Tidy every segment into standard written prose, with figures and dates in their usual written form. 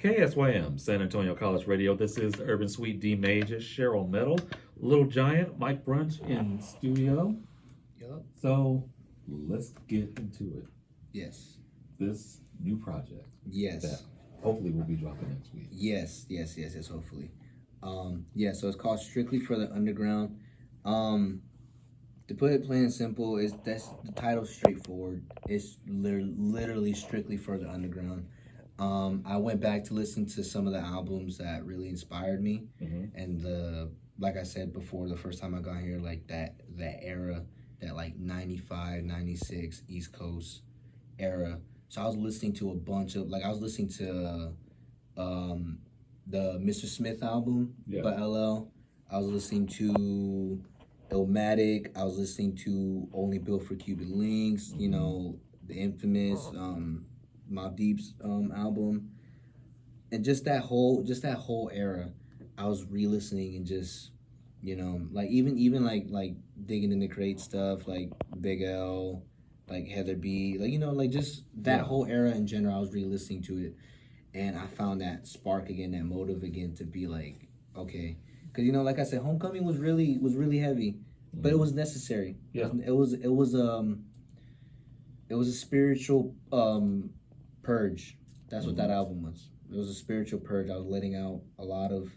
KSYM, San Antonio College Radio. This is the Urban Suite D Major, Sherril Metal, Little Giant, Mike Brunch in studio. Yep. So let's get into it. Yes. This new project. Yes. That hopefully will be dropping next week. Yes, hopefully. So it's called Strictly for the Underground. To put it plain and simple, that's the title's straightforward. It's literally strictly for the underground. I went back to listen to some of the albums that really inspired me, and like I said before, the first time I got here, like that era, that like 95, 96 East Coast era. So I was listening to a bunch of, I was listening to the Mr. Smith album by LL. I was listening to Illmatic. I was listening to Only Built for Cuban Links, you know, the infamous Mobb Deep's album. And just that whole era, I was re-listening and just, you know, like even like digging in the crate stuff, like Big L, like Heather B, like, you know, like just that whole era in general. I was re-listening to it, and I found that spark again, that motive again to be like, okay, because, you know, like I said, Homecoming was really heavy, but it was necessary. Yeah. It was a spiritual purge. That's what that album was. It was a spiritual purge. I was letting out a lot of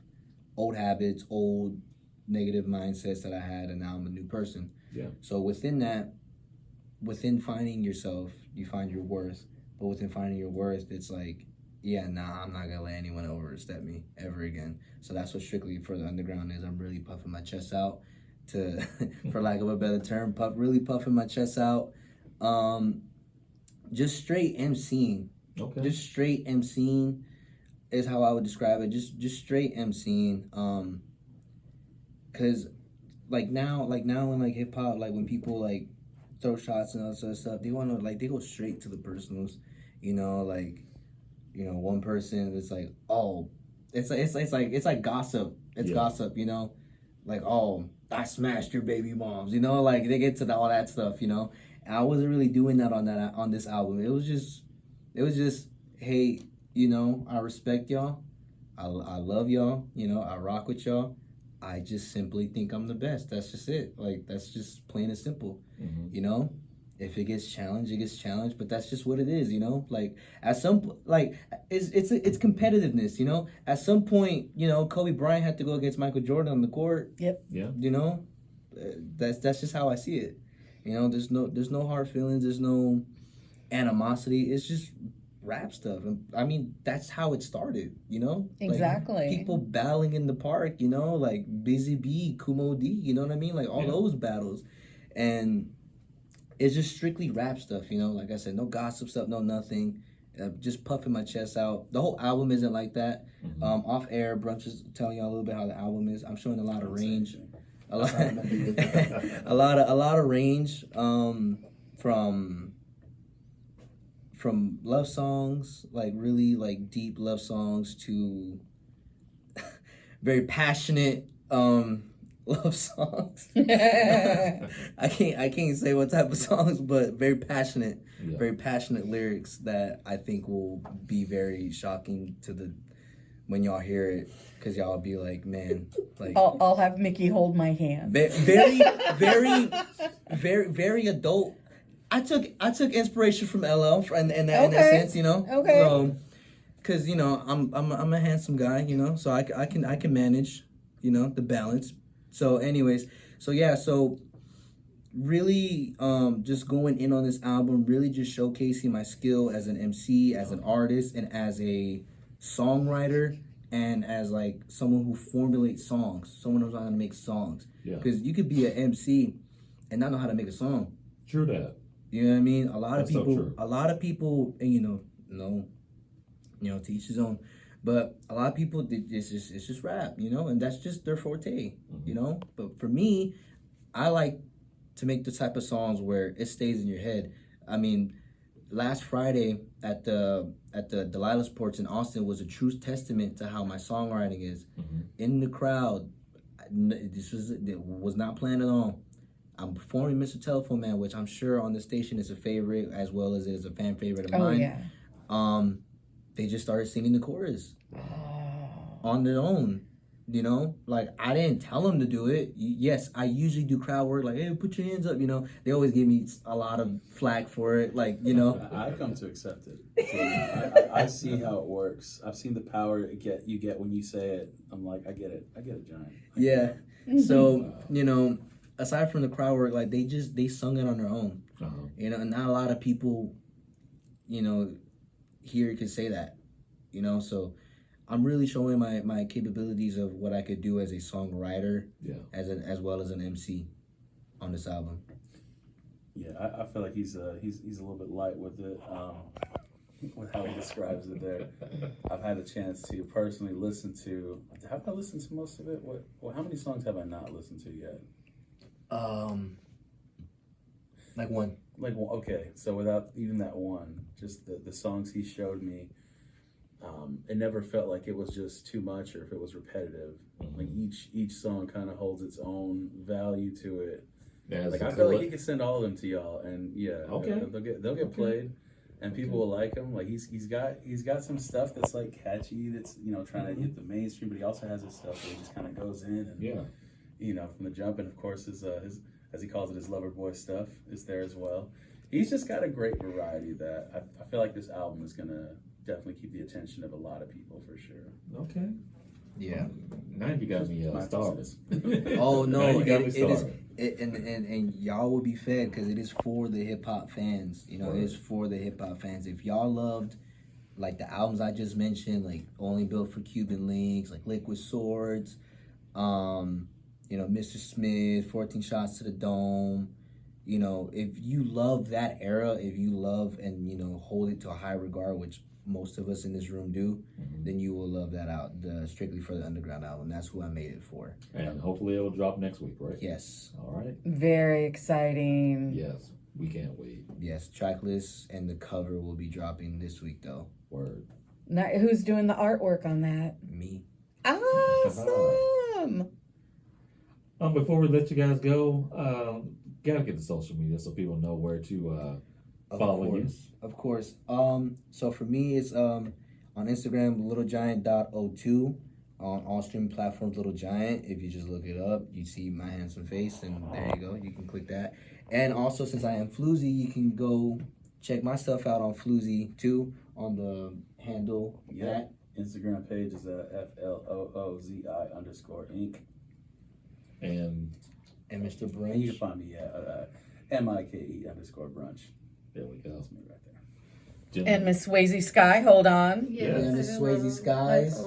old habits, old negative mindsets that I had, and now I'm a new person. Yeah. So within that, within finding yourself, you find your worth. But within finding your worth, it's like, I'm not gonna let anyone overstep me ever again. So that's what Strictly for the Underground is. I'm really puffing my chest out, to, for lack of a better term, really puffing my chest out. Just straight MCing. Okay. Just straight MCing is how I would describe it. Just straight MCing. Cause like now in like hip hop, like when people like throw shots and all that sort of stuff, they want to, like, they go straight to the personals. You know, like, you know, one person is like, oh, it's like gossip. It's gossip, you know, like, oh, I smashed your baby moms, you know, like they get to all that stuff, you know. And I wasn't really doing that on this album. It was just, hey, you know, I respect y'all, I love y'all, you know, I rock with y'all. I just simply think I'm the best. That's just it. Like, that's just plain and simple. You know, if it gets challenged, it gets challenged. But that's just what it is. You know, like at some it's competitiveness. You know, at some point, you know, Kobe Bryant had to go against Michael Jordan on the court. Yep. Yeah. You know, that's just how I see it. You know, there's no hard feelings. There's no animosity. It's just rap stuff. I mean, that's how it started, you know? Exactly. Like, people battling in the park, you know, like Busy B, Kumo D, you know what I mean? Like all those battles. And it's just strictly rap stuff, you know? Like I said, no gossip stuff, no nothing. Just puffing my chest out. The whole album isn't like that. Off air, Brunch is telling y'all a little bit how the album is. I'm showing a lot of range. A lot of range from love songs, like really like deep love songs, to very passionate love songs. I can't say what type of songs, but very passionate lyrics that I think will be very shocking to when y'all hear it, because y'all be like, man, like I'll have Mickey hold my hand. Very adult. I took inspiration from LL in that sense, you know. Okay. So, because, you know, I'm a handsome guy, you know, so I can manage, you know, the balance. So, anyways, so really, just going in on this album, really just showcasing my skill as an MC, as an artist, and as a songwriter, and as like someone who formulates songs, someone who knows how to make songs. Yeah. Because you could be an MC and not know how to make a song. True that. You know what I mean? A lot of people, and you know, to each his own. But a lot of people, it's just rap, you know, and that's just their forte, you know. But for me, I like to make the type of songs where it stays in your head. I mean, last Friday at the Delilah's Porch in Austin was a true testament to how my songwriting is. In the crowd, it was not planned at all. I'm performing Mr. Telephone Man, which I'm sure on the station is a favorite, as well as it is a fan favorite of mine. Oh, yeah. they just started singing the chorus Oh. on their own. You know, like I didn't tell them to do it. Yes, I usually do crowd work, like, hey, put your hands up. You know, they always give me a lot of flack for it. Like, you know, I come to accept it. So I see how it works. I've seen the power you get when you say it. I'm like, I get it, Giant. yeah. So, you know, aside from the crowd work, like they sung it on their own. Uh-huh. You know, and not a lot of people, you know, here could say that. You know, so I'm really showing my capabilities of what I could do as a songwriter, as well as an MC on this album. Yeah, I feel like he's a little bit light with it, with how he describes it there. I've had a chance to personally listen to. Have I listened to most of it? How many songs have I not listened to yet? Like one. Okay, so without even that one, just the songs he showed me. It never felt like it was just too much or if it was repetitive. Mm-hmm. Like each song kind of holds its own value to it. Yeah, like I feel like he could send all of them to y'all, and they'll get played, and people will like him. Like he's got some stuff that's like catchy, that's trying to hit the mainstream, but he also has his stuff where he just kind of goes in and from the jump. And of course his as he calls it, his lover boy stuff is there as well. He's just got a great variety that I feel like this album is gonna definitely keep the attention of a lot of people for sure. Okay. Yeah. Now you got me started. Oh no, Now you got me it is, started. and y'all will be fed because it is for the hip hop fans. You know, it is for the hip hop fans. If y'all loved like the albums I just mentioned, like Only Built for Cuban Links, like Liquid Swords, Mr. Smith, 14 Shots to the Dome. You know, if you love that era, if you love and hold it to a high regard, which most of us in this room do, then you will love that out. The Strictly for the Underground album. That's who I made it for. And hopefully it'll drop next week, right? Yes. All right. Very exciting. Yes, we can't wait. Yes, track list and the cover will be dropping this week though. Word. Now, who's doing the artwork on that? Me. Awesome. Before we let you guys go, gotta get the social media so people know where to follow you. Of course. So for me, it's on Instagram, littlegiant.02. On all streaming platforms, Little Giant. If you just look it up, you see my handsome face, and there you go. You can click that. And also, since I am Floozi, you can go check my stuff out on Floozi too, on the handle. Yeah. Instagram page is FLOOZI_Inc. And Mr. Brunch. And you can find me at MIKE_Brunch. there we go. That's me right there. Jim. And Miss Swayze Sky, hold on. Yes. Yeah, Miss Swayze Skies.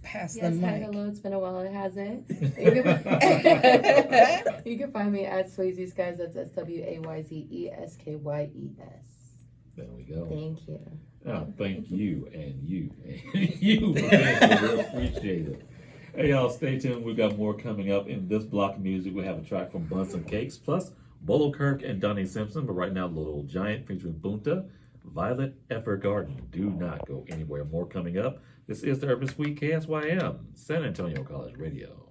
Pass Yes, the hi, mic. hello. It's been a while. It hasn't. You can find me at Swayze Skies. That's SWAYZESKYES. There we go. Thank you. Oh, thank you and you and you. We appreciate it. Hey, y'all, stay tuned. We've got more coming up in this block of music. We have a track from Buns and Cakes, plus Bolo Kirk and Donnie Simpson. But right now, Little Giant featuring Bunta, Violet Evergarden. Do not go anywhere. More coming up. This is the Urban Suite KSYM, San Antonio College Radio.